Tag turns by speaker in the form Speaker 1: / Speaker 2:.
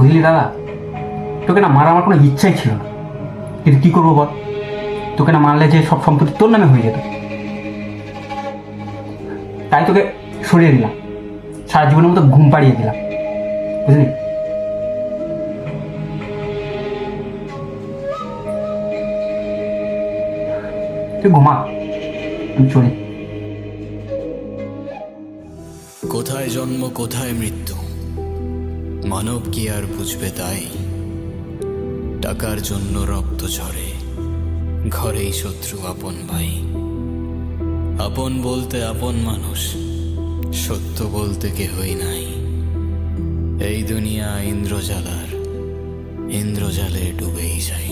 Speaker 1: বুঝলি দাদা, তোকে না মারা আমার কোনো ইচ্ছাই ছিল না, কিন্তু কী করবো বল, তোকে না মারলে যে সব সম্পত্তি তোর নামে হয়ে যেত, তাই তোকে সরিয়ে দিলাম, সারা জীবনের মতো ঘুম পাড়িয়ে দিলাম, বুঝলি? তুই ঘুমা, আমি চলি।
Speaker 2: কোথায় জন্ম কোথায় মৃত্যু, মানব কি আর বুঝবে তাই? টাকার জন্য রক্ত ঝরে, ঘরেই শত্রু আপন ভাই। আপন বলতে আপন মানুষ, সত্য বলতে কেহই নাই। এই দুনিয়া ইন্দ্রজালার, ইন্দ্রজালে ডুবেই যাই।